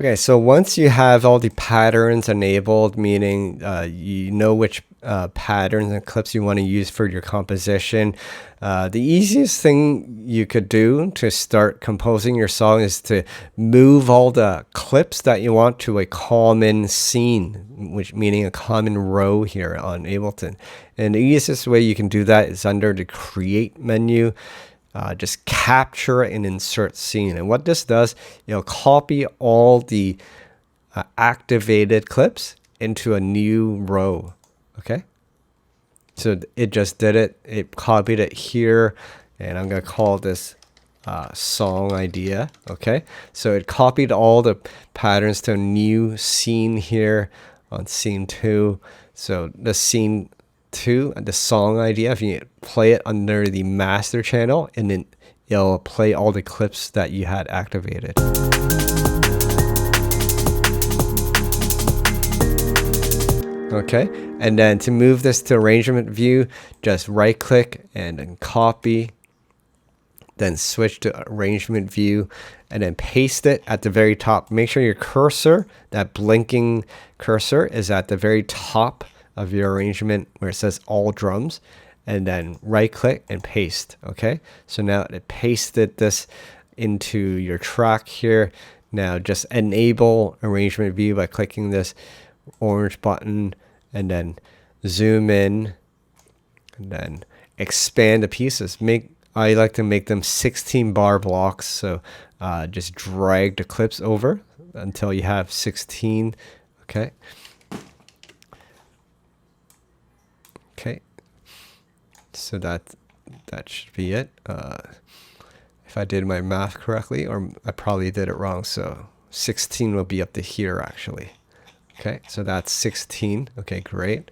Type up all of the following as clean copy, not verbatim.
Okay, so once you have all the patterns enabled, meaning you know which patterns and clips you want to use for your composition, the easiest thing you could do to start composing your song is to move all the clips that you want to a common scene, which meaning a common row here on Ableton. And the easiest way you can do that is under the Create menu. Just capture and insert scene. And what this does, it'll copy all the activated clips into a new row. Okay. So it just did it. It copied it here. And I'm going to call this song idea. Okay. So it copied all the patterns to a new scene here on scene 2. So the scene 2, the song idea, if you play it under the master channel, and then it'll play all the clips that you had activated. Okay, and then to move this to arrangement view, just right click and then copy, then switch to arrangement view and then paste it at the very top. Make sure your cursor, that blinking cursor, is at the very top of your arrangement where it says all drums, and then right click and paste. Okay, so now it pasted this into your track here. Now just enable arrangement view by clicking this orange button and then zoom in and then expand the pieces. I like to make them 16 bar blocks, so just drag the clips over until you have 16. Okay. Okay, so that should be it. If I did my math correctly, or I probably did it wrong, so 16 will be up to here actually. Okay, so that's 16. Okay, great.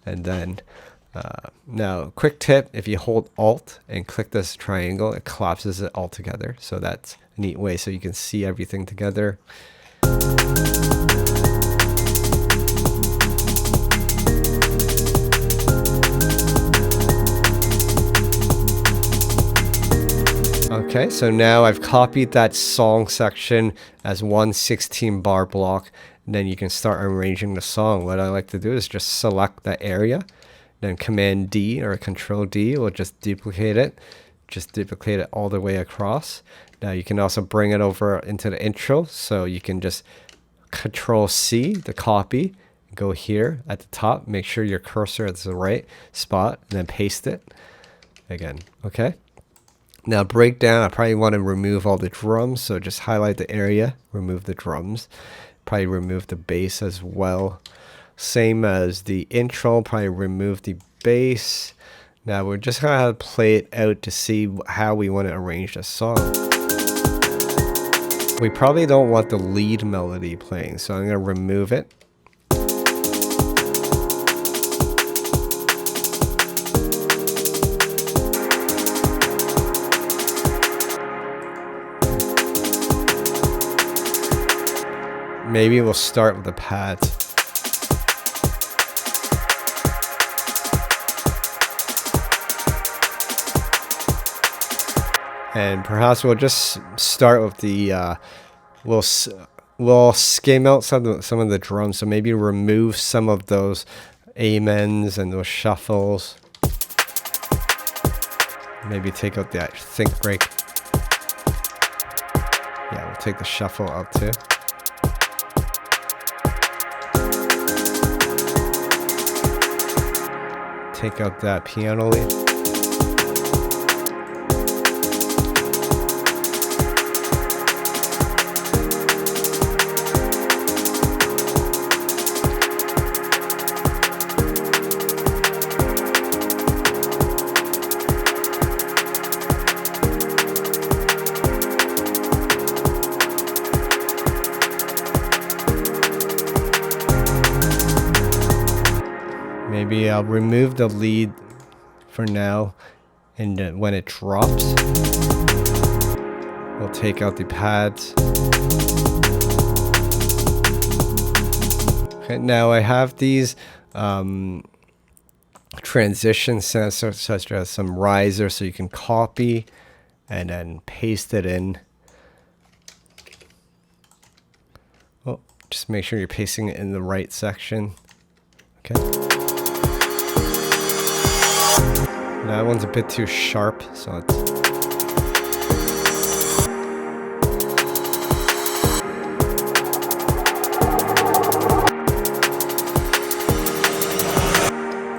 And then now, quick tip, if you hold Alt and click this triangle, it collapses it all together. So that's a neat way so you can see everything together. Okay, so now I've copied that song section as one 16 bar block, and then you can start arranging the song. What I like to do is just select that area, then Command D or Control D will just duplicate it all the way across. Now you can also bring it over into the intro, so you can just Control C to copy, go here at the top, make sure your cursor is the right spot, and then paste it again. Okay. Now breakdown, I probably want to remove all the drums, so just highlight the area, remove the drums, probably remove the bass as well. Same as the intro, probably remove the bass. Now we're just going to play it out to see how we want to arrange the song. We probably don't want the lead melody playing, so I'm going to remove it. Maybe we'll start with the pads. And perhaps we'll just start with the, we'll skim out some of the drums. So maybe remove some of those amens and those shuffles. Maybe take out that think break. Yeah, we'll take the shuffle out too. Take out that piano lead. Maybe I'll remove the lead for now, and when it drops, we'll take out the pads. Okay, now I have these transition sensors such as some riser, so you can copy and then paste it in. Oh, just make sure you're pasting it in the right section. Okay. That one's a bit too sharp, so it's...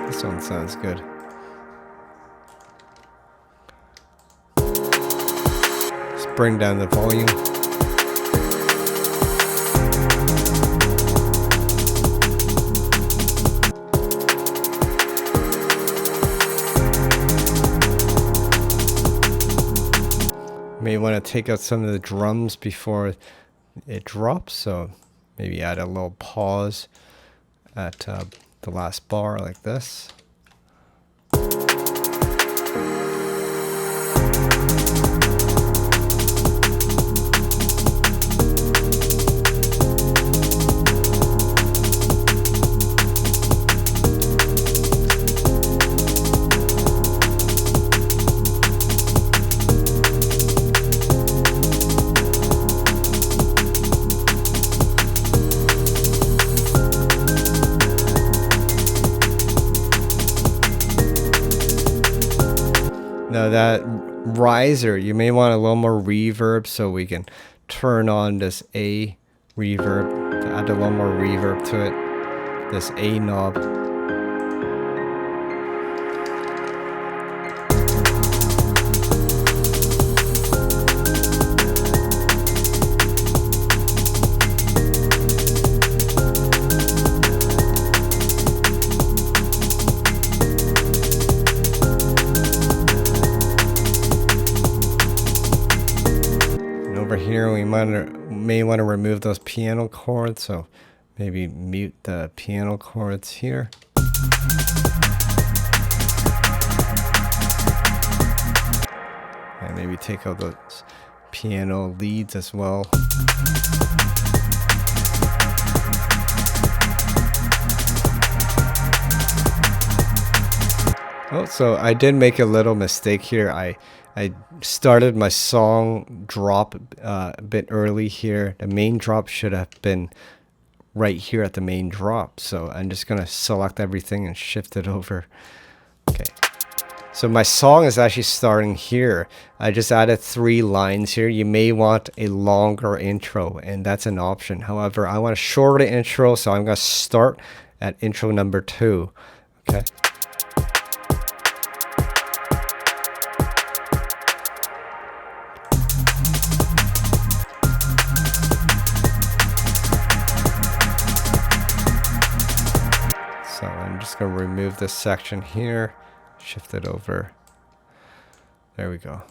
This one sounds good. Let's bring down the volume. May want to take out some of the drums before it drops, so maybe add a little pause at the last bar like this. Now that riser, you may want a little more reverb, so we can turn on this A reverb, add a little more reverb to it, this A knob. Over here, we may want to remove those piano chords, so maybe mute the piano chords here. And maybe take out those piano leads as well. Oh, so I did make a little mistake here. I started my song drop a bit early here. The main drop should have been right here at the main drop. So I'm just going to select everything and shift it over. Okay. So my song is actually starting here. I just added 3 lines here. You may want a longer intro, and that's an option. However, I want a shorter intro, so I'm going to start at intro number 2. Okay. So I'm just going to remove this section here, shift it over. There we go.